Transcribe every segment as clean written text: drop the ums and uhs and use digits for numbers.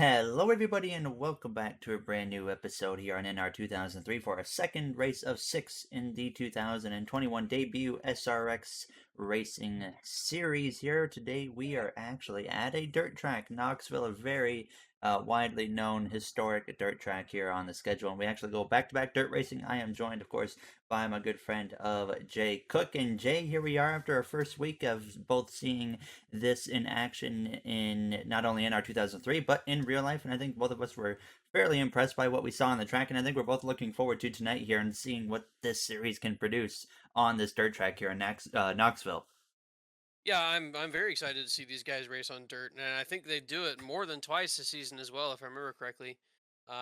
Hello, everybody, and welcome back to a brand new episode here on NR2003 for our second race of six in the 2021 debut SRX Racing Series. Here today, we are actually at a dirt track, Knoxville, a very widely known historic dirt track here on the schedule. And we actually go back to back dirt racing. I am joined, of course, by my good friend of JayCook. And Jay, here we are after our first week of both seeing this in action in not only in our 2003 but in real life, and I think both of us were fairly impressed by what we saw on the track, and I think we're both looking forward to tonight here and seeing what this series can produce on this dirt track here in Knoxville. Yeah, I'm very excited to see these guys race on dirt, and I think they do it more than twice this season as well, if I remember correctly.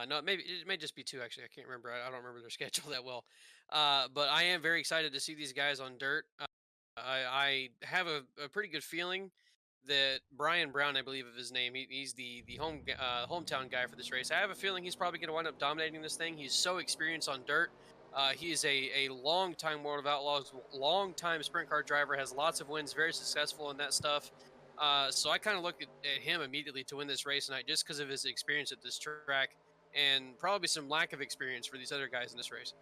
No, maybe it may just be two actually. I can't remember. I don't remember their schedule that well. But I am very excited to see these guys on dirt. I have a pretty good feeling that Brian Brown, I believe of his name, he's the hometown guy for this race. I have a feeling he's probably going to wind up dominating this thing. He's so experienced on dirt. He is a long time World of Outlaws, long time sprint car driver, has lots of wins, very successful in that stuff. So I kind of look at him immediately to win this race tonight just because of his experience at this track and probably some lack of experience for these other guys in this race.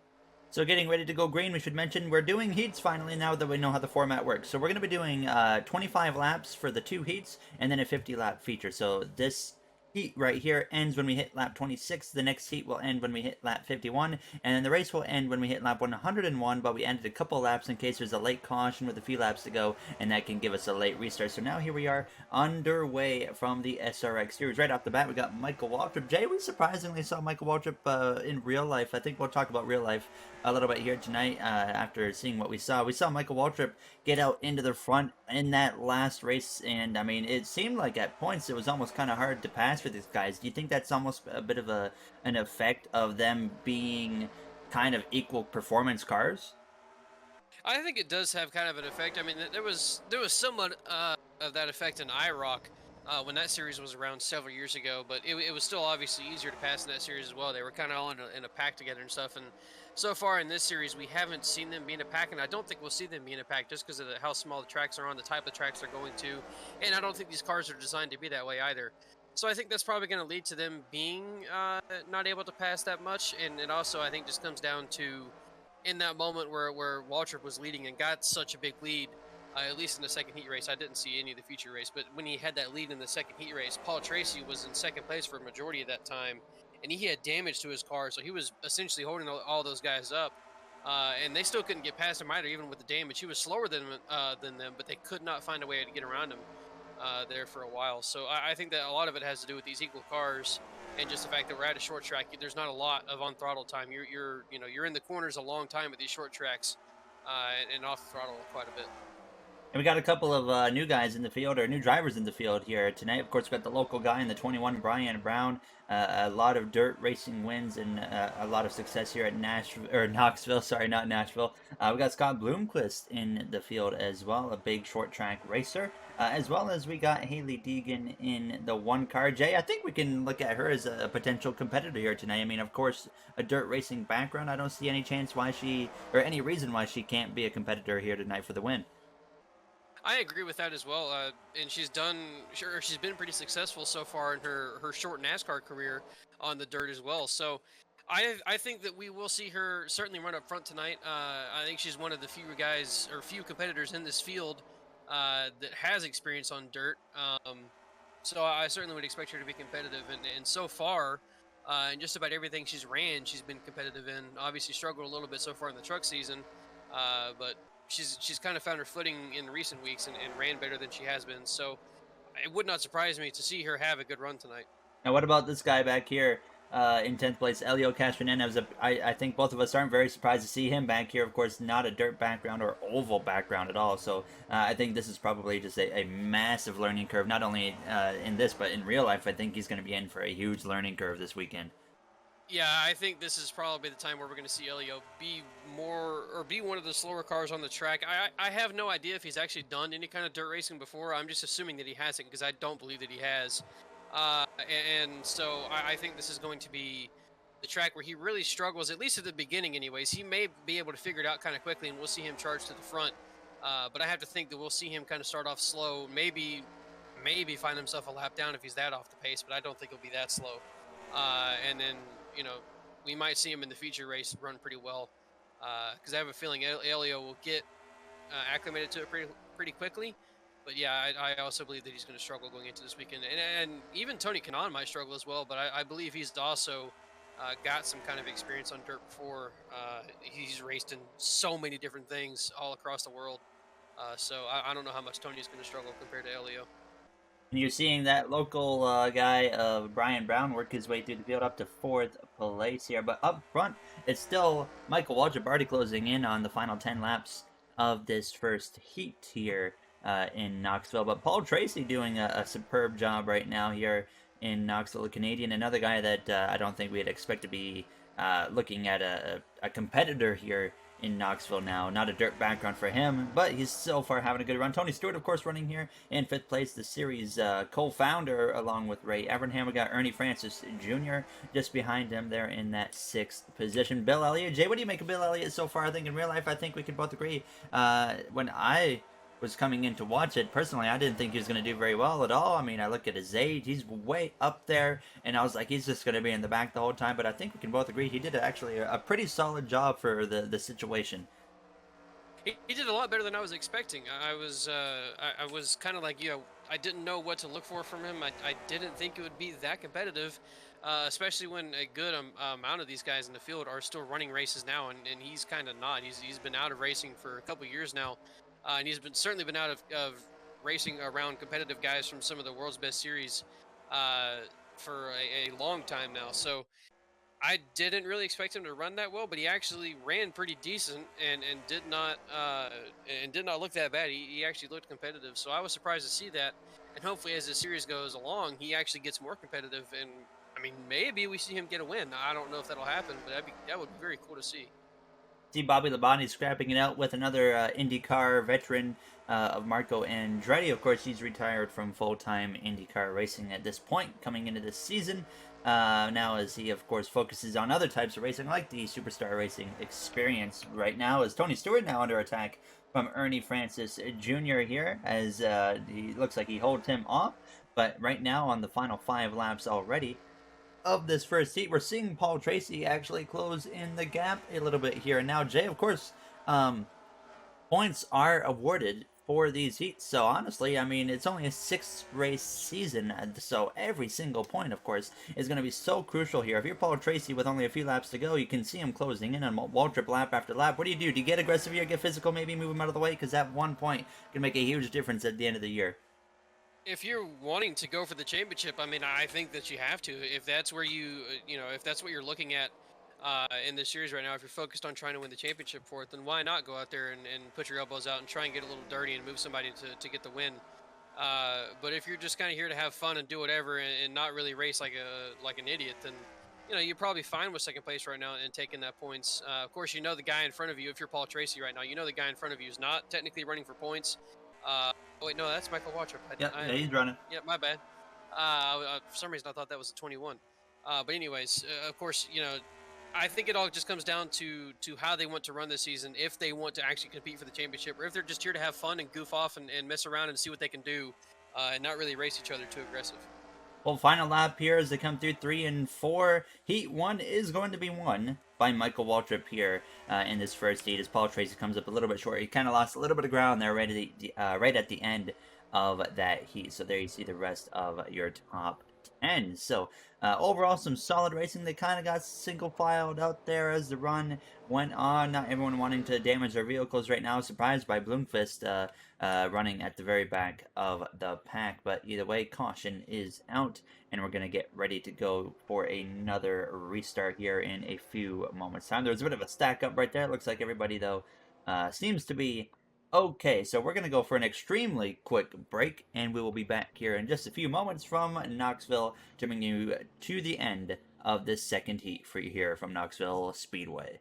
So getting ready to go green, we should mention we're doing heats finally now that we know how the format works. So we're going to be doing 25 laps for the two heats and then a 50-lap feature. So this heat right here ends when we hit lap 26. The next heat will end when we hit lap 51, and then the race will end when we hit lap 101, but we ended a couple laps in case there's a late caution with a few laps to go, and that can give us a late restart. So now here we are underway from the SRX series. Right off the bat, we got Michael Waltrip. Jay, we surprisingly saw Michael Waltrip in real life. I think we'll talk about real life a little bit here tonight after seeing what we saw. We saw Michael Waltrip get out into the front in that last race, and I mean, it seemed like at points it was almost kind of hard to pass for these guys. Do you think that's almost a bit of an effect of them being kind of equal performance cars? I think it does have kind of an effect. I mean, there was somewhat of that effect in IROC when that series was around several years ago, but it was still obviously easier to pass in that series as well. They were kind of all in a pack together and stuff. And so far in this series, we haven't seen them be in a pack, and I don't think we'll see them be in a pack just because of how small the tracks are on, the type of tracks they're going to, and I don't think these cars are designed to be that way either. So I think that's probably going to lead to them being not able to pass that much, and it also I think just comes down to in that moment where Waltrip was leading and got such a big lead, at least in the second heat race. I didn't see any of the feature race, but when he had that lead in the second heat race, Paul Tracy was in second place for a majority of that time, and he had damage to his car, so he was essentially holding all those guys up. And they still couldn't get past him either, even with the damage. He was slower than them, but they could not find a way to get around him there for a while. So I think that a lot of it has to do with these equal cars and just the fact that we're at a short track. There's not a lot of on throttle time. You're in the corners a long time at these short tracks, and off the throttle quite a bit. And we got a couple of new guys in the field, or new drivers in the field here tonight. Of course, we got the local guy in the 21, Brian Brown. A lot of dirt racing wins and a lot of success here at Nashville or Knoxville. Sorry, not Nashville. We got Scott Bloomquist in the field as well, a big short track racer. As well as we got Haley Deegan in the one car. Jay, I think we can look at her as a potential competitor here tonight. I mean, of course, a dirt racing background. I don't see any chance why she, or any reason why she can't be a competitor here tonight for the win. I agree with that as well. And she's been pretty successful so far in her short NASCAR career on the dirt as well. So I think that we will see her certainly run up front tonight. I think she's one of the few guys or few competitors in this field that has experience on dirt. So I certainly would expect her to be competitive. And so far, in just about everything she's been competitive in. Obviously struggled a little bit so far in the truck season, but she's kind of found her footing in recent weeks and ran better than she has been. So it would not surprise me to see her have a good run tonight. Now, what about this guy back here in 10th place, Elio Castroneves? I think both of us aren't very surprised to see him back here. Of course, not a dirt background or oval background at all. So I think this is probably just a massive learning curve, not only in this, but in real life. I think he's going to be in for a huge learning curve this weekend. Yeah, I think this is probably the time where we're going to see Elio be one of the slower cars on the track. I have no idea if he's actually done any kind of dirt racing before. I'm just assuming that he hasn't because I don't believe that he has. And so I think this is going to be the track where he really struggles, at least at the beginning anyways. He may be able to figure it out kind of quickly, and we'll see him charge to the front. But I have to think that we'll see him kind of start off slow, maybe maybe find himself a lap down if he's that off the pace, but I don't think he'll be that slow. And then, you know, we might see him in the feature race run pretty well, because I have a feeling Elio will get acclimated to it pretty quickly. But yeah, I also believe that he's going to struggle going into this weekend, and even Tony Kanaan might struggle as well. But I believe he's also got some kind of experience on dirt before. He's raced in so many different things all across the world. So I don't know how much Tony's going to struggle compared to Elio. And you're seeing that local guy, Brian Brown, work his way through the field up to 4th place here. But up front, it's still Michael Waltrip already closing in on the final 10 laps of this first heat here in Knoxville. But Paul Tracy doing a superb job right now here in Knoxville, the Canadian. Another guy that I don't think we'd expect to be looking at a competitor here in Knoxville now. Not a dirt background for him, but he's so far having a good run. Tony Stewart, of course, running here in 5th place, the series co-founder, along with Ray Evernham. We got Ernie Francis Jr. just behind him there in that 6th position. Bill Elliott. Jay, what do you make of Bill Elliott so far? I think in real life, I think we could both agree. When I was coming in to watch it, personally, I didn't think he was going to do very well at all. I mean, I look at his age, he's way up there, and I was like, he's just going to be in the back the whole time, but I think we can both agree he did actually a pretty solid job for the situation. He did a lot better than I was expecting. I was kind of like, you know, I didn't know what to look for from him. I didn't think it would be that competitive, especially when a good amount of these guys in the field are still running races now, and he's kind of not. He's been out of racing for a couple years now, and he's certainly been out of racing around competitive guys from some of the world's best series for a long time now. So I didn't really expect him to run that well, but he actually ran pretty decent and did not look that bad. He actually looked competitive, so I was surprised to see that. And hopefully, as the series goes along, he actually gets more competitive. And I mean, maybe we see him get a win. I don't know if that'll happen, but that would be very cool to see. See Bobby Labonte scrapping it out with another IndyCar veteran of Marco Andretti. Of course, he's retired from full-time IndyCar racing at this point, coming into this season. Now, as he, of course, focuses on other types of racing, like the Superstar Racing experience right now, is Tony Stewart now under attack from Ernie Francis Jr. here, as he looks like he holds him off. But right now, on the final 5 laps already of this first heat, we're seeing Paul Tracy actually close in the gap a little bit here. And now, Jay, of course, points are awarded for these heats. So honestly, I mean, it's only a 6-race season, so every single point, of course, is going to be so crucial here. If you're Paul Tracy with only a few laps to go, you can see him closing in on Waltrip lap after lap. What do? Do you get aggressive here, get physical, maybe move him out of the way? Because that 1 point can make a huge difference at the end of the year. If you're wanting to go for the championship, I mean, I think that you have to. If that's where if that's what you're looking at in this series right now, if you're focused on trying to win the championship for it, then why not go out there and put your elbows out and try and get a little dirty and move somebody to get the win? But if you're just kind of here to have fun and do whatever and not really race like an idiot, then you're probably fine with second place right now and taking that points. Of course, the guy in front of you. If you're Paul Tracy right now, the guy in front of you is not technically running for points. Oh wait, no, that's Michael Waltrip. Yeah, he's running. Yeah, my bad. For some reason, I thought that was a 21. But anyways, of course, I think it all just comes down to how they want to run this season. If they want to actually compete for the championship, or if they're just here to have fun and goof off and mess around and see what they can do, and not really race each other too aggressive. Well, final lap here as they come through 3 and 4. Heat 1 is going to be won by Michael Waltrip here in this first heat, as Paul Tracy comes up a little bit short. He kind of lost a little bit of ground there right at the end of that heat. So there you see the rest of your top 10. So overall, some solid racing. They kind of got single filed out there as the run went on. Not everyone wanting to damage their vehicles right now. Surprised by Bloomquist running at the very back of the pack. But either way, caution is out, and we're going to get ready to go for another restart here in a few moments' time. There was a bit of a stack up right there. It looks like everybody, though, seems to be okay. So we're going to go for an extremely quick break, and we will be back here in just a few moments from Knoxville to bring you to the end of this second heat for you here from Knoxville Speedway.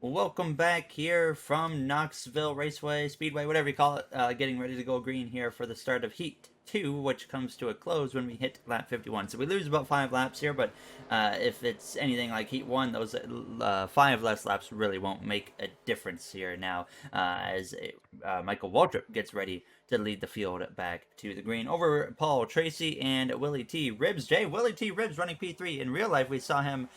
Welcome back here from Knoxville Raceway, Speedway, whatever you call it, getting ready to go green here for the start of Heat 2, which comes to a close when we hit lap 51. So we lose about 5 laps here, but if it's anything like Heat 1, those 5 less laps really won't make a difference here now, as Michael Waltrip gets ready to lead the field back to the green over Paul Tracy and Willie T. Ribbs. Jay, Willie T. Ribbs running P3. In real life, we saw him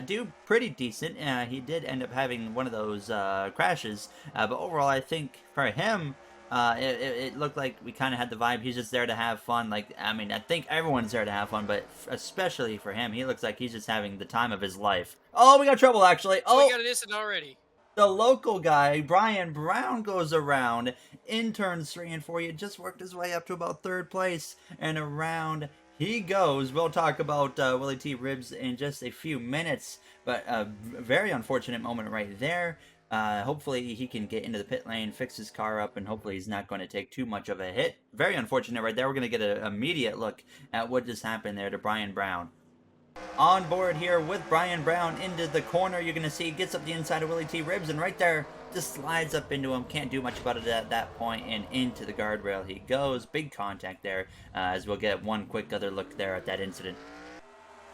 do pretty decent. He did end up having one of those crashes, but overall, I think for him, it looked like we kind of had the vibe. He's just there to have fun. Like, I mean, I think everyone's there to have fun, but especially for him, he looks like he's just having the time of his life. Oh, we got trouble, actually. Oh, we got an incident already. The local guy, Brian Brown, goes around in turns 3 and 4. He just worked his way up to about 3rd place, and around he goes. We'll talk about Willie T. Ribbs in just a few minutes, but a very unfortunate moment right there. Hopefully he can get into the pit lane, fix his car up, and hopefully he's not going to take too much of a hit. Very unfortunate right there. We're going to get an immediate look at what just happened there to Brian Brown. On board here with Brian Brown into the corner, you're going to see he gets up the inside of Willie T. Ribbs, and right there, just slides up into him. Can't do much about it at that point, and into the guardrail he goes. Big contact there, as we'll get one quick other look there at that incident.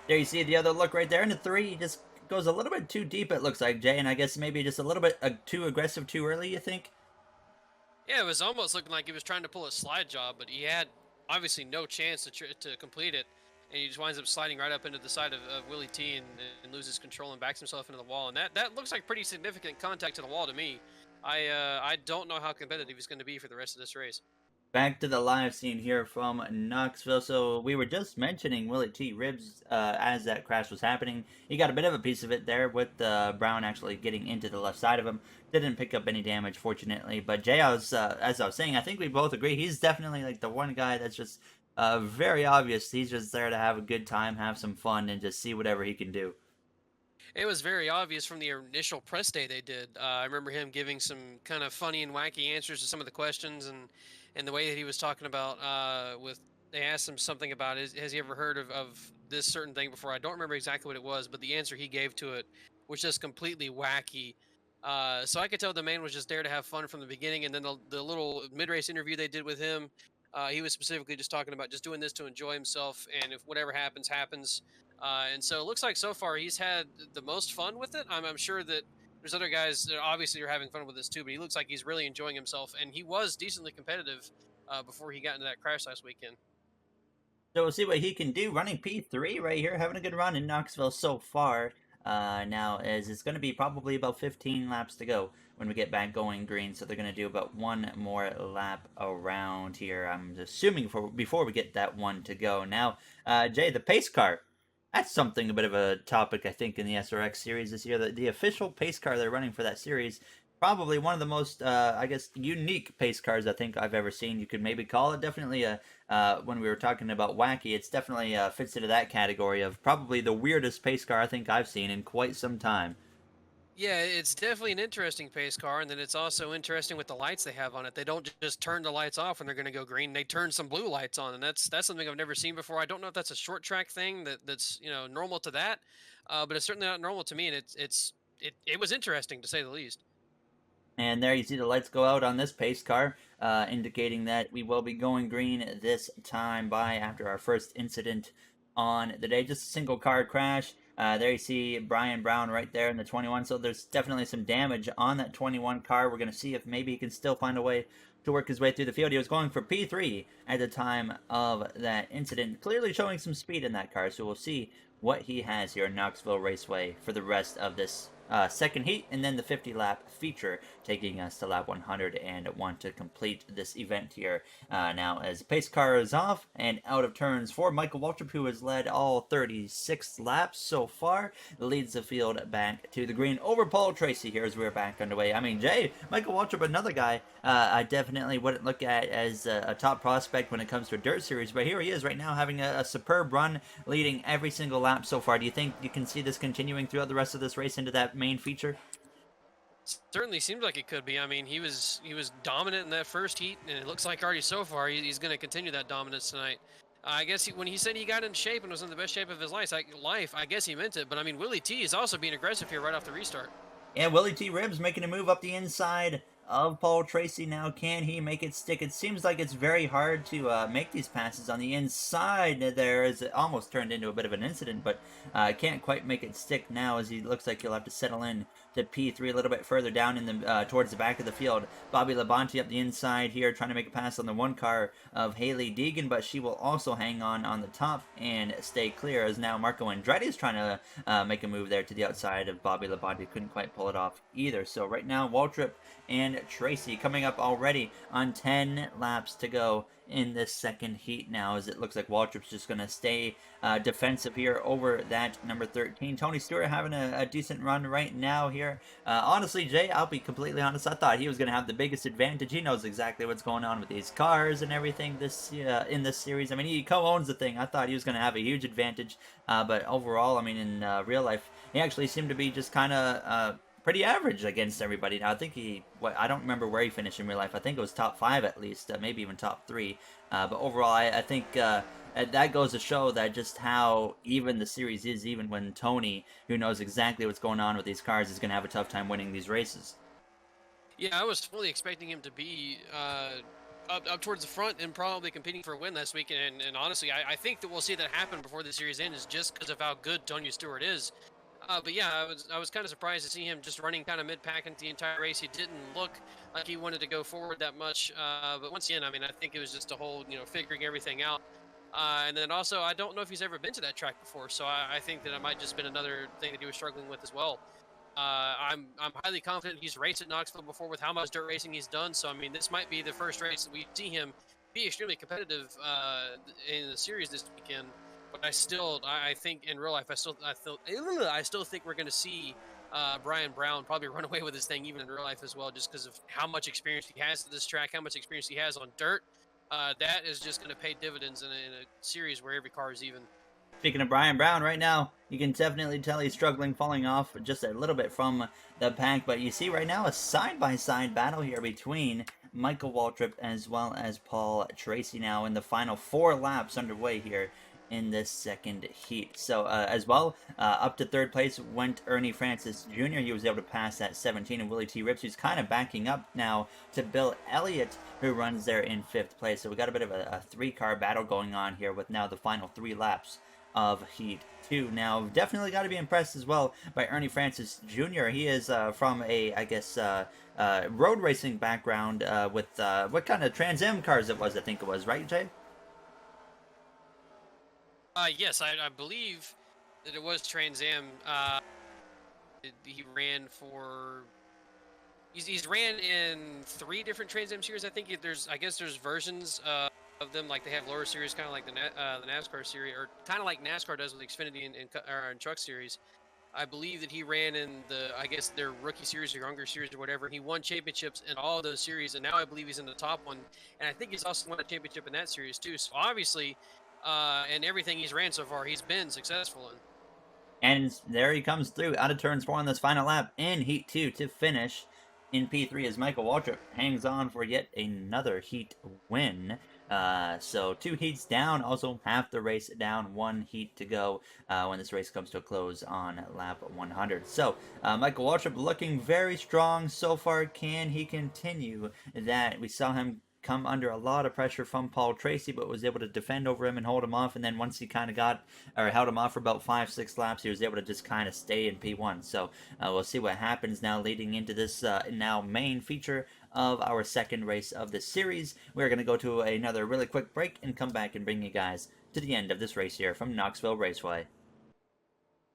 There you see the other look right there into 3. He just goes a little bit too deep, it looks like, Jay, and I guess maybe just a little bit too aggressive too early, you think? Yeah, it was almost looking like he was trying to pull a slide job, but he had obviously no chance to complete it. And he just winds up sliding right up into the side of Willie T and loses control and backs himself into the wall. And that looks like pretty significant contact to the wall to me. I don't know how competitive he's going to be for the rest of this race. Back to the live scene here from Knoxville. So we were just mentioning Willie T. Ribbs as that crash was happening. He got a bit of a piece of it there with Brown actually getting into the left side of him. Didn't pick up any damage, fortunately. But Jay, as I was saying, I think we both agree he's definitely like the one guy that's just very obvious. He's just there to have a good time, have some fun, and just see whatever he can do. It was very obvious from the initial press day they did. I remember him giving some kind of funny and wacky answers to some of the questions, and the way that he was talking about they asked him something about has he ever heard of this certain thing before? I don't remember exactly what it was, but the answer he gave to it was just completely wacky. So I could tell the man was just there to have fun from the beginning, and then the little mid-race interview they did with him, he was specifically just talking about just doing this to enjoy himself, and if whatever happens, happens. And so it looks like so far he's had the most fun with it. I'm sure that there's other guys that obviously are having fun with this too, but he looks like he's really enjoying himself, and he was decently competitive before he got into that crash last weekend. So we'll see what he can do. Running P3 right here, having a good run in Knoxville so far. Now, as it's going to be probably about 15 laps to go when we get back going green, so they're going to do about one more lap around here, I'm assuming, before we get that one to go. Now, Jay, the pace car, that's something, a bit of a topic, I think, in the SRX series this year. The official pace car they're running for that series, probably one of the most, I guess, unique pace cars I think I've ever seen. You could maybe call it definitely when we were talking about wacky, it's definitely fits into that category of probably the weirdest pace car I think I've seen in quite some time. Yeah, it's definitely an interesting pace car, and then it's also interesting with the lights they have on it. They don't just turn the lights off when they're going to go green. They turn some blue lights on, and that's something I've never seen before. I don't know if that's a short track thing that's normal to that, but it's certainly not normal to me, and it was interesting to say the least. And there you see the lights go out on this pace car, indicating that we will be going green this time by after our first incident on the day. Just a single car crash. There you see Brian Brown right there in the 21. So there's definitely some damage on that 21 car. We're going to see if maybe he can still find a way to work his way through the field. He was going for P3 at the time of that incident, clearly showing some speed in that car. So we'll see what he has here in Knoxville Raceway for the rest of this second heat, and then the 50-lap feature taking us to lap 101 to complete this event here. Now, as pace car is off and out of turns for Michael Waltrip, who has led all 36 laps so far, leads the field back to the green over Paul Tracy here as we're back underway. I mean, Jay, Michael Waltrip, another guy I definitely wouldn't look at as a top prospect when it comes to a dirt series, but here he is right now having a superb run, leading every single lap so far. Do you think you can see this continuing throughout the rest of this race into that main feature? Certainly seems like it could be. I mean, he was dominant in that first heat, and it looks like already so far he's going to continue that dominance tonight. I guess when he said he got in shape and was in the best shape of his life, I guess he meant it. But I mean, Willie T is also being aggressive here right off the restart. Yeah, Willie T. Ribbs making a move up the inside of Paul Tracy now. Can he make it stick? It seems like it's very hard to make these passes on the inside there, as it almost turned into a bit of an incident, but can't quite make it stick now, as he looks like he'll have to settle in to P3 a little bit further down in the towards the back of the field. Bobby Labonte up the inside here, trying to make a pass on the one car of Haley Deegan, but she will also hang on the top and stay clear, as now Marco Andretti is trying to make a move there to the outside of Bobby Labonte. Couldn't quite pull it off either. So right now, Waltrip and Tracy coming up already on 10 laps to go in this second heat now, as it looks like Waltrip's just going to stay defensive here over that number 13. Tony Stewart having a decent run right now here. Honestly, Jay, I'll be completely honest, I thought he was going to have the biggest advantage. He knows exactly what's going on with these cars and everything this in this series. I mean, he co-owns the thing. I thought he was going to have a huge advantage, but overall, I mean, in real life, he actually seemed to be just kind of pretty average against everybody. Now, I think I don't remember where he finished in real life. I think it was top 5 at least, maybe even top 3. But overall, I think that goes to show that just how even the series is, even when Tony, who knows exactly what's going on with these cars, is going to have a tough time winning these races. Yeah, I was fully expecting him to be up towards the front and probably competing for a win last week. And honestly, I think that we'll see that happen before the series ends, just because of how good Tony Stewart is. But yeah, I was kind of surprised to see him just running kind of mid-pack the entire race. He didn't look like he wanted to go forward that much. But once again, I mean, I think it was just a whole, figuring everything out. And then also, I don't know if he's ever been to that track before, so I think that it might just been another thing that he was struggling with as well. I'm highly confident he's raced at Knoxville before with how much dirt racing he's done. So I mean, this might be the first race that we see him be extremely competitive in the series this weekend. But I think in real life, I still think we're going to see Brian Brown probably run away with this thing even in real life as well, just because of how much experience he has at this track, how much experience he has on dirt. That is just going to pay dividends in a series where every car is even. Speaking of Brian Brown, right now, you can definitely tell he's struggling, falling off just a little bit from the pack. But you see right now a side-by-side battle here between Michael Waltrip as well as Paul Tracy now in the final 4 laps underway here in this second heat. So as well, up to third place went Ernie Francis Jr. He was able to pass at 17, and Willie T. Rips, who's kind of backing up now to Bill Elliott, who runs there in 5th place. So we got a bit of a 3-car battle going on here with now the final 3 laps of Heat 2. Now, definitely got to be impressed as well by Ernie Francis Jr. He is from a, I guess, road racing background with what kind of Trans Am cars it was, I think it was, right, Jay? Yes, I believe that it was Trans Am. He ran for. He's ran in 3 different Trans Am series. I think I guess there's versions of them, like they have lower series, kind of like the NASCAR series, or kind of like NASCAR does with Xfinity and Truck Series. I believe that he ran in I guess their rookie series or younger series or whatever. He won championships in all of those series, and now I believe he's in the top one. And I think he's also won a championship in that series too. So obviously, and everything he's ran so far, he's been successful in. And there he comes through out of turns 4 on this final lap in Heat 2 to finish in P3 as Michael Waltrip hangs on for yet another Heat win. So 2 heats down, also half the race down, 1 heat to go when this race comes to a close on lap 100. So Michael Waltrip looking very strong so far. Can he continue that? We saw him come under a lot of pressure from Paul Tracy, but was able to defend over him and hold him off. And then once he kind of held him off for about 5-6 laps, he was able to just kind of stay in P1. So we'll see what happens now leading into this now main feature of our second race of the series. We're going to go to another really quick break and come back and bring you guys to the end of this race here from Knoxville Raceway.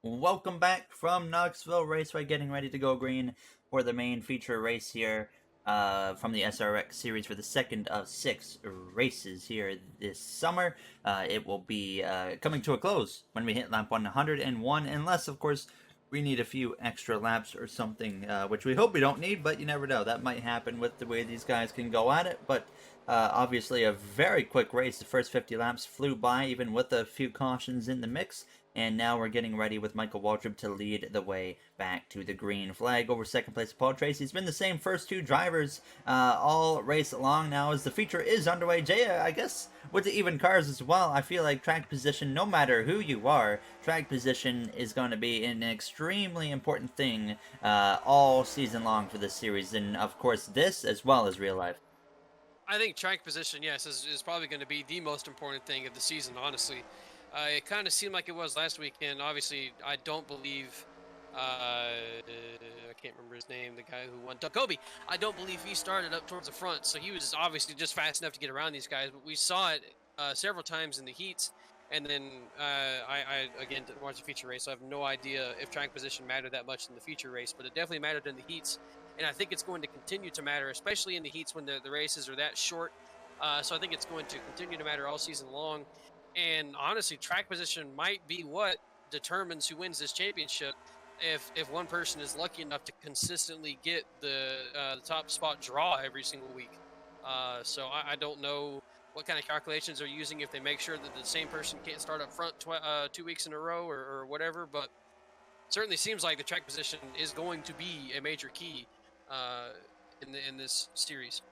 Welcome back from Knoxville Raceway, getting ready to go green for the main feature race here from the SRX series for the second of 6 races here this summer. It will be coming to a close when we hit lap 101, unless, of course, we need a few extra laps or something, which we hope we don't need, but you never know. That might happen with the way these guys can go at it, but Obviously, a very quick race. The first 50 laps flew by, even with a few cautions in the mix. And now we're getting ready with Michael Waltrip to lead the way back to the green flag. Over second place, Paul Tracy. It's been the same first two drivers all race long now as the feature is underway. Jay, I guess with the even cars as well, I feel like track position, no matter who you are, track position is going to be an extremely important thing all season long for this series. And of course, this as well as real life. I think track position, yes, is probably going to be the most important thing of the season, honestly. It kind of seemed like it was last weekend. Obviously, I don't believe, I can't remember his name, the guy who won, Kobe. I don't believe he started up towards the front, so he was obviously just fast enough to get around these guys. But we saw it several times in the heats. And then I again didn't watch the feature race, so I have no idea if track position mattered that much in the feature race, but it definitely mattered in the heats. And I think it's going to continue to matter, especially in the heats when the races are that short. So I think it's going to continue to matter all season long. And honestly, track position might be what determines who wins this championship. If one person is lucky enough to consistently get the top spot draw every single week. So I don't know what kind of calculations they're using if they make sure that the same person can't start up front 2 weeks in a row or whatever. But certainly seems like the track position is going to be a major key in this series.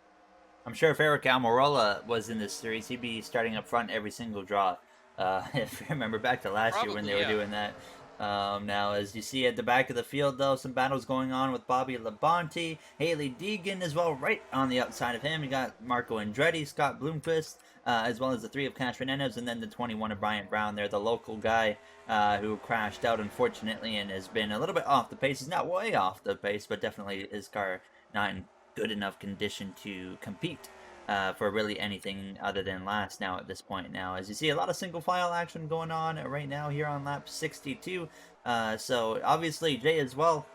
I'm sure if Eric Almirola was in this series, he'd be starting up front every single draw. If you remember back to last year when they were doing that. Now, as you see at the back of the field, though, some battles going on with Bobby Labonte, Haley Deegan as well, right on the outside of him. You got Marco Andretti, Scott Bloomquist, as well as the 3 of Cash Fernandez, and then the 21 of Bryant Brown there, the local guy who crashed out, unfortunately, and has been a little bit off the pace. He's not way off the pace, but definitely his car not in good enough condition to compete for really anything other than last now at this point now. As you see, a lot of single file action going on right now here on lap 62. So obviously, Jay as well,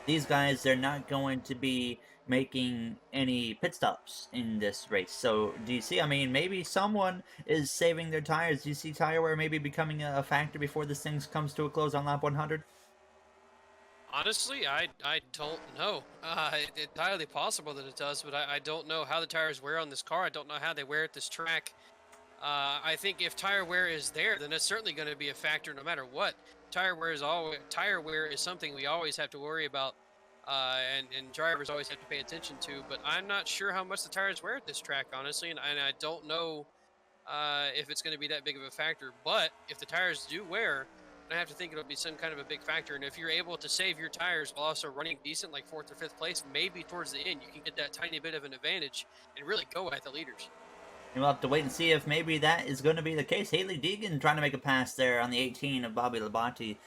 these guys, they're not going to be making any pit stops in this race. So do you see, I mean, maybe someone is saving their tires. Do you see tire wear maybe becoming a factor before this thing comes to a close on lap 100? Honestly, I don't know. It's entirely possible that it does, but I don't know how the tires wear on this car. I don't know how they wear at this track. I think if tire wear is there, then it's certainly going to be a factor no matter what. Tire wear is something we always have to worry about, and drivers always have to pay attention to. But I'm not sure how much the tires wear at this track, honestly, and I don't know if it's going to be that big of a factor. But if the tires do wear, I have to think it'll be some kind of a big factor. And if you're able to save your tires while also running decent, like 4th or 5th place, maybe towards the end, you can get that tiny bit of an advantage and really go at the leaders. We'll have to wait and see if maybe that is going to be the case. Haley Deegan trying to make a pass there on the 18 of Bobby Labonte.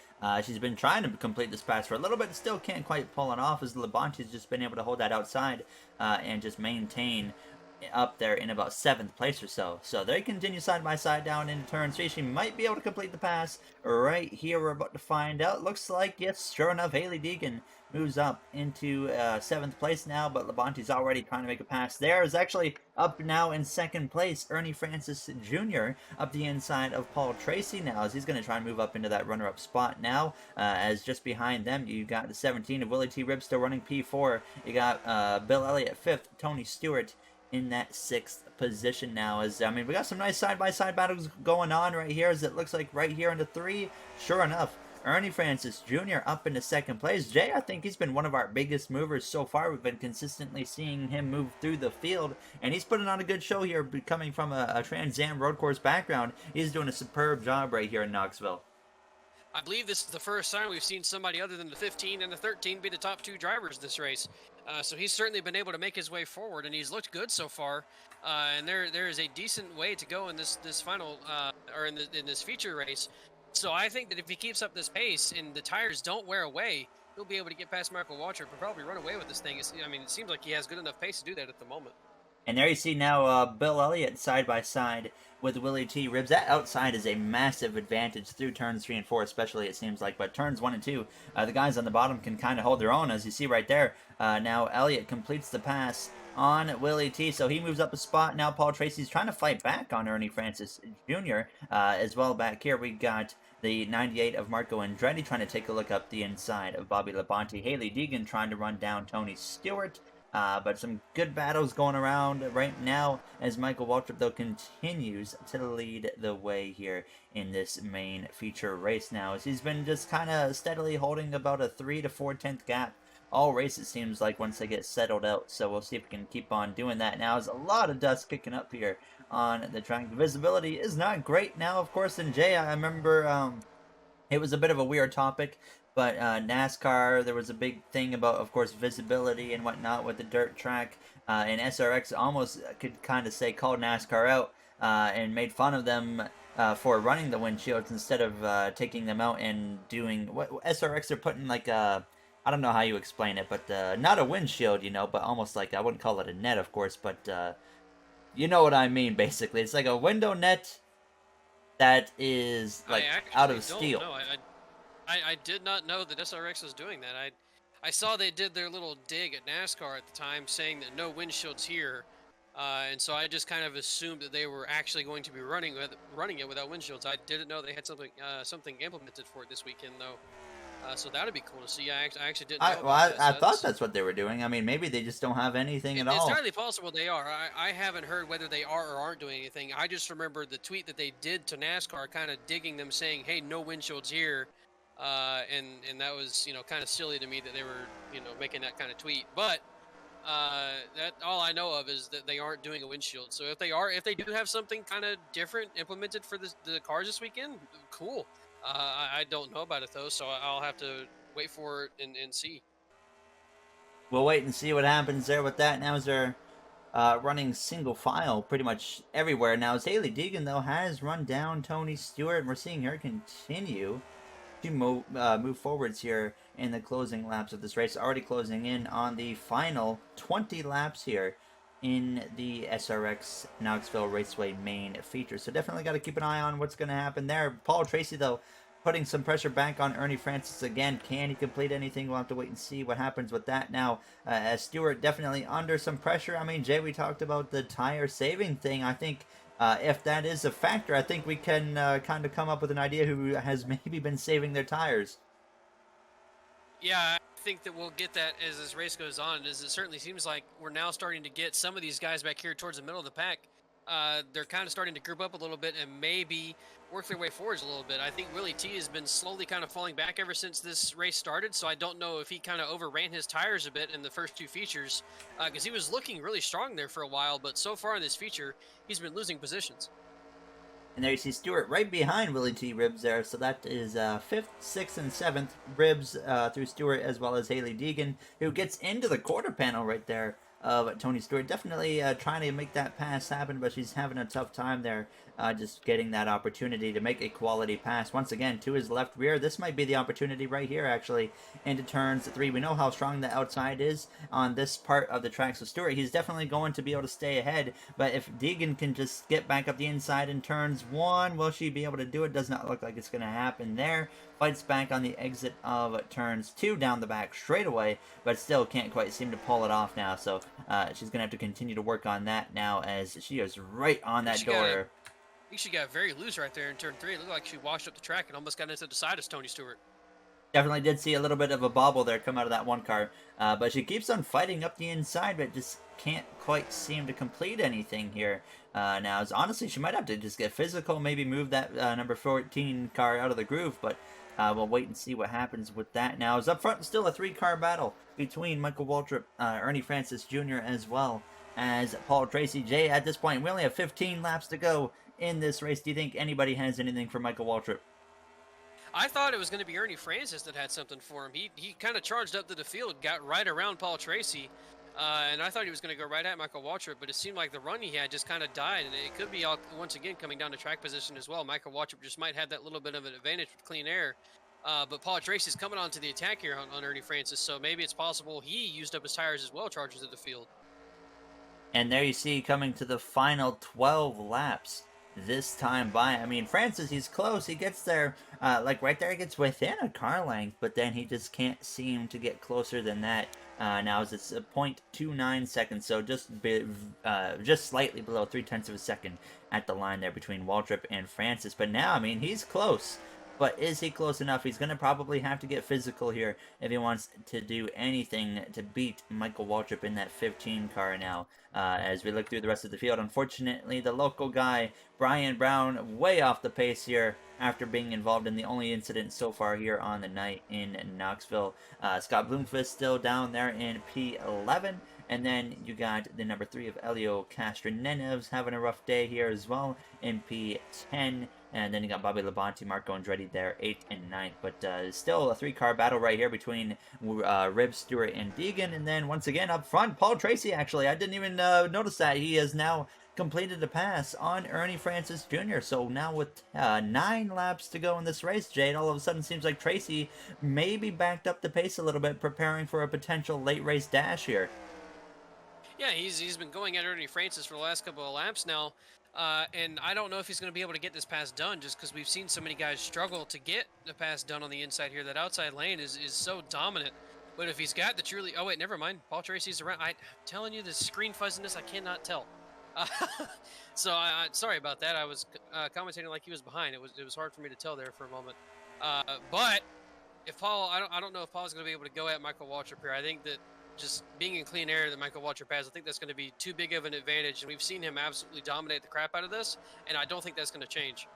She's been trying to complete this pass for a little bit, still can't quite pull it off as Labonte's just been able to hold that outside and just maintain up there in about 7th place or so. So they continue side by side down into turn 3. She might be able to complete the pass right here. We're about to find out. Looks like, yes, sure enough, Haley Deegan moves up into 7th place now, but Labonte's already trying to make a pass there. Is actually up now in 2nd place. Ernie Francis Jr. up the inside of Paul Tracy now as he's going to try and move up into that runner-up spot now. As just behind them, you got the 17 of Willie T. Ribs still running P4. You got Bill Elliott 5th, Tony Stewart in that 6th position now. As I mean, we got some nice side-by-side battles going on right here, as it looks like right here into 3. Sure enough, Ernie Francis Jr. up into 2nd place. Jay, I think he's been one of our biggest movers so far. We've been consistently seeing him move through the field, and he's putting on a good show here, coming from a Trans Am road course background. He's doing a superb job right here in Knoxville. I believe this is the first time we've seen somebody other than the 15 and the 13 be the top 2 drivers this race. So he's certainly been able to make his way forward, and he's looked good so far. And there is a decent way to go in this final or in this feature race. So I think that if he keeps up this pace and the tires don't wear away, he'll be able to get past Marco Waltrip and probably run away with this thing. I mean, it seems like he has good enough pace to do that at the moment. And there you see now Bill Elliott side by side with Willie T. Ribs. That outside is a massive advantage through turns 3 and 4 especially, it seems like. But turns 1 and 2, the guys on the bottom can kind of hold their own, as you see right there. Now Elliott completes the pass on Willie T. So he moves up a spot. Now Paul Tracy's trying to fight back on Ernie Francis Jr. As well. Back here we got the 98 of Marco Andretti trying to take a look up the inside of Bobby Labonte. Haley Deegan trying to run down Tony Stewart. But some good battles going around right now as Michael Waltrip, though, continues to lead the way here in this main feature race now. As he's been just kind of steadily holding about a 3 to 4/10 gap all race, it seems like, once they get settled out. So we'll see if we can keep on doing that. Now, there's a lot of dust kicking up here on the track. The visibility is not great now, of course. And Jay, I remember it was a bit of a weird topic, but NASCAR, there was a big thing about, of course, visibility and whatnot with the dirt track. And SRX almost could kind of say called NASCAR out and made fun of them for running the windshields instead of taking them out and doing what SRX are putting like a, I don't know how you explain it, but not a windshield, you know, but almost like, I wouldn't call it a net, of course, but you know what I mean, basically. It's like a window net that is like out of steel. No, I did not know that SRX was doing that. I saw they did their little dig at NASCAR at the time, saying that no windshields here, and so I just kind of assumed that they were actually going to be running it without windshields. I didn't know they had something implemented for it this weekend, though. So that'd be cool to see. I actually didn't know about this. I thought that's what they were doing. I mean, maybe they just don't have anything at all. It's entirely possible they are. I haven't heard whether they are or aren't doing anything. I just remember the tweet that they did to NASCAR, kind of digging them, saying, "Hey, no windshields here," and that was, kind of silly to me that they were, making that kind of tweet. But that all I know of is that they aren't doing a windshield. So if they do have something kind of different implemented for the cars this weekend, cool. I don't know about it, though, so I'll have to wait for it and see. We'll wait and see what happens there with that. Now as they're running single file pretty much everywhere. Now as Hailie Deegan, though, has run down Tony Stewart, and we're seeing her continue to move forwards here in the closing laps of this race. Already closing in on the final 20 laps here in the SRX Knoxville Raceway main feature. So definitely got to keep an eye on what's going to happen there. Paul Tracy, though, putting some pressure back on Ernie Francis again. Can he complete anything? We'll have to wait and see what happens with that now. As Stewart definitely under some pressure. I mean, Jay, we talked about the tire saving thing. I think if that is a factor, I think we can kind of come up with an idea who has maybe been saving their tires. Yeah, I think that we'll get that as this race goes on. As it certainly seems like we're now starting to get some of these guys back here towards the middle of the pack. They're kind of starting to group up a little bit and maybe work their way forwards a little bit. I think Willie T has been slowly kind of falling back ever since this race started, so I don't know if he kind of overran his tires a bit in the first two features, because he was looking really strong there for a while, but so far in this feature, he's been losing positions. And there you see Stewart right behind Willie T. Ribbs there. So that is 5th, 6th, and 7th. Ribbs through Stewart, as well as Hailie Deegan, who gets into the quarter panel right there of Tony Stewart. Definitely trying to make that pass happen, but she's having a tough time there just getting that opportunity to make a quality pass. Once again, to his left rear. This might be the opportunity right here, actually, into turns 3. We know how strong the outside is on this part of the track. So Stewart, he's definitely going to be able to stay ahead, but if Deegan can just get back up the inside in turns 1, will she be able to do it? Does not look like it's going to happen there. Fights back on the exit of turns 2 down the back straight away, but still can't quite seem to pull it off now. So she's going to have to continue to work on that now, as she is right on that door. I think she got very loose right there in turn 3. It looked like she washed up the track and almost got into the side of Tony Stewart. Definitely did see a little bit of a bobble there come out of that one car, but she keeps on fighting up the inside, but just can't quite seem to complete anything here. Now, honestly, she might have to just get physical, maybe move that number 14 car out of the groove, but we'll wait and see what happens with that. Now, as up front, still a 3-car battle between Michael Waltrip, Ernie Francis Jr., as well as Paul Tracy. Jay, at this point, we only have 15 laps to go in this race. Do you think anybody has anything for Michael Waltrip? I thought it was going to be Ernie Francis that had something for him. He kind of charged up to the field, got right around Paul Tracy, and I thought he was going to go right at Michael Waltrip, but it seemed like the run he had just kind of died, and it could be all, once again, coming down to track position as well. Michael Waltrip just might have that little bit of an advantage with clean air, but Paul Tracy's coming onto the attack here on Ernie Francis, so maybe it's possible he used up his tires as well, charging to the field. And there you see, coming to the final 12 laps this time by. I mean, Francis, he's close. He gets there, like right there, he gets within a car length, but then he just can't seem to get closer than that. Now, as it's a 0.29 seconds, so just slightly below 0.3 of a second at the line there between Waltrip and Francis. But now, I mean, he's close But is he close enough? He's going to probably have to get physical here if he wants to do anything to beat Michael Waltrip in that 15 car now. As we look through the rest of the field, unfortunately, the local guy, Brian Brown, way off the pace here after being involved in the only incident so far here on the night in Knoxville. Scott Bloomquist still down there in P11. And then you got the number 3 of Elio Castronenevs having a rough day here as well in P10. And then you got Bobby Labonte, Marco Andretti there, 8th and 9th. But still a 3-car battle right here between Rib, Stewart, and Deegan. And then once again up front, Paul Tracy, actually. I didn't even notice that. He has now completed a pass on Ernie Francis Jr. So now with 9 laps to go in this race, Jay, it all of a sudden seems like Tracy maybe backed up the pace a little bit, preparing for a potential late race dash here. Yeah, he's been going at Ernie Francis for the last couple of laps now. And I don't know if he's going to be able to get this pass done just because we've seen so many guys struggle to get the pass done on the inside here. That outside lane is so dominant. But if he's got the truly... Oh, wait, never mind. Paul Tracy's around. I'm telling you, the screen fuzziness, I cannot tell. Uh, so sorry about that. I was commentating like he was behind. It was hard for me to tell there for a moment. But if Paul... I don't know if Paul's going to be able to go at Michael Waltrip here. I think that just being in clean air that Michael Waltrip has, I think that's going to be too big of an advantage. And we've seen him absolutely dominate the crap out of this, and I don't think that's going to change.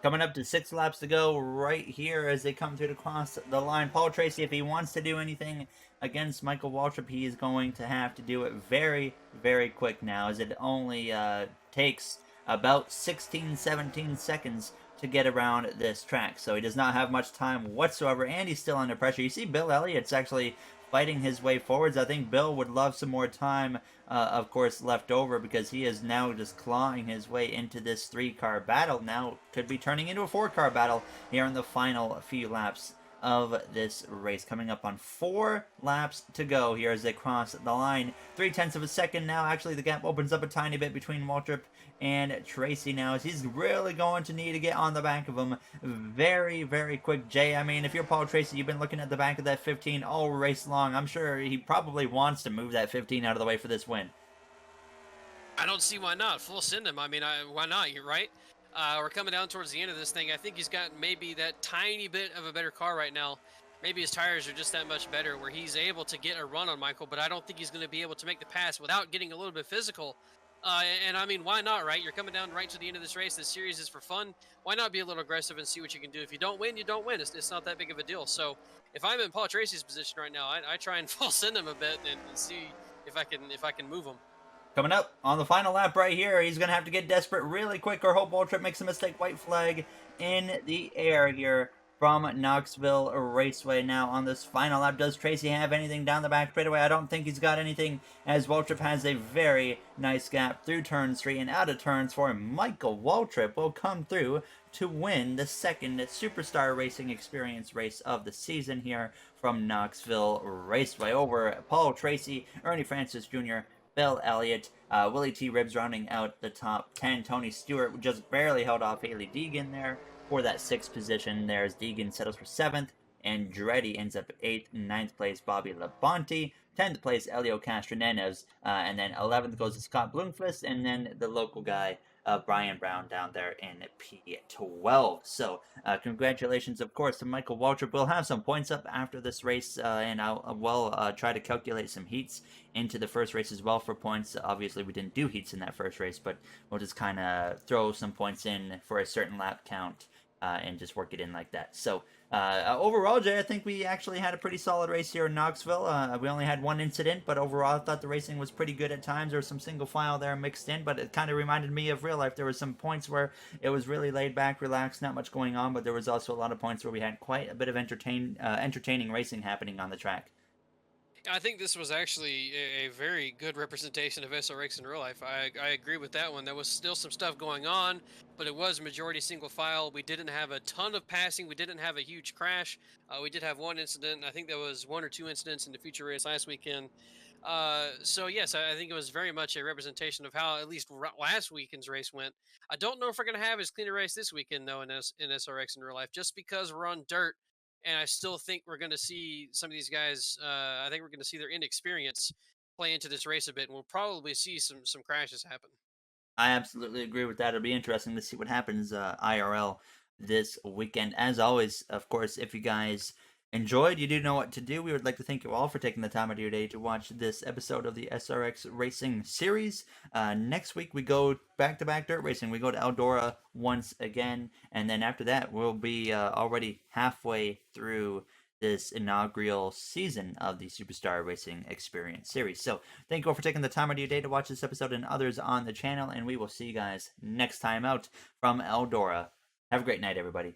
Coming up to 6 laps to go right here as they come through to cross the line. Paul Tracy, if he wants to do anything against Michael Waltrip, he is going to have to do it very, very quick now, as it only takes about 16, 17 seconds to get around this track. So he does not have much time whatsoever, and he's still under pressure. You see Bill Elliott's actually fighting his way forwards. I think Bill would love some more time, of course, left over, because he is now just clawing his way into this 3-car battle. Now could be turning into a 4-car battle here in the final few laps of this race. Coming up on 4 laps to go here as they cross the line. 0.3 of a second now. Actually, the gap opens up a tiny bit between Waltrip and Tracy now, as he's really going to need to get on the back of him very, very quick. Jay, I mean, if you're Paul Tracy, you've been looking at the back of that 15 all race long. I'm sure he probably wants to move that 15 out of the way for this win. I don't see why not. Full send him. I mean, why not? You're right. We're coming down towards the end of this thing. I think he's got maybe that tiny bit of a better car right now. Maybe his tires are just that much better where he's able to get a run on Michael, but I don't think he's going to be able to make the pass without getting a little bit physical. And I mean, why not, right? You're coming down right to the end of this race. This series is for fun. Why not be a little aggressive and see what you can do? If you don't win, you don't win. It's not that big of a deal. So if I'm in Paul Tracy's position right now, I try and full send him a bit and see if I can move him. Coming up on the final lap right here, he's going to have to get desperate really quick or hope Waltrip makes a mistake. White flag in the air here from Knoxville Raceway. Now on this final lap, does Tracy have anything down the back straightaway? I don't think he's got anything, as Waltrip has a very nice gap through turns 3 and out of turns 4. Michael Waltrip will come through to win the second Superstar Racing Experience race of the season here from Knoxville Raceway over Paul Tracy, Ernie Francis Jr., Bill Elliott, Willie T. Ribbs rounding out the top 10. Tony Stewart just barely held off Haley Deegan there for that 6th position. There's Deegan settles for 7th, and Andretti ends up 8th and 9th place, Bobby Labonte. 10th place, Elio Castronenevs, and then 11th goes to Scott Bloomquist, and then the local guy, Brian Brown, down there in P12. So congratulations, of course, to Michael Waltrip. We'll have some points up after this race, and I'll try to calculate some heats into the first race as well for points. Obviously, we didn't do heats in that first race, but we'll just kind of throw some points in for a certain lap count and just work it in like that. So overall, Jay, I think we actually had a pretty solid race here in Knoxville. We only had 1 incident, but overall I thought the racing was pretty good at times. There was some single file there mixed in, but it kind of reminded me of real life. There were some points where it was really laid back, relaxed, not much going on, but there was also a lot of points where we had quite a bit of entertaining racing happening on the track. I think this was actually a very good representation of SRX in real life. I agree with that one. There was still some stuff going on, but it was majority single file. We didn't have a ton of passing. We didn't have a huge crash. We did have 1 incident. I think there was 1 or 2 incidents in the feature race last weekend. So yes, I think it was very much a representation of how at least last weekend's race went. I don't know if we're going to have as clean a race this weekend though in SRX in real life, just because we're on dirt. And I still think we're going to see some of these guys. I think we're going to see their inexperience play into this race a bit, and we'll probably see some crashes happen. I absolutely agree with that. It'll be interesting to see what happens IRL this weekend. As always, of course, if you guys enjoyed, you do know what to do. We would like to thank you all for taking the time out of your day to watch this episode of the SRX Racing Series. Next week, we go back-to-back dirt racing. We go to Eldora once again, and then after that, we'll be already halfway through this inaugural season of the Superstar Racing Experience Series. So thank you all for taking the time out of your day to watch this episode and others on the channel, and we will see you guys next time out from Eldora. Have a great night, everybody.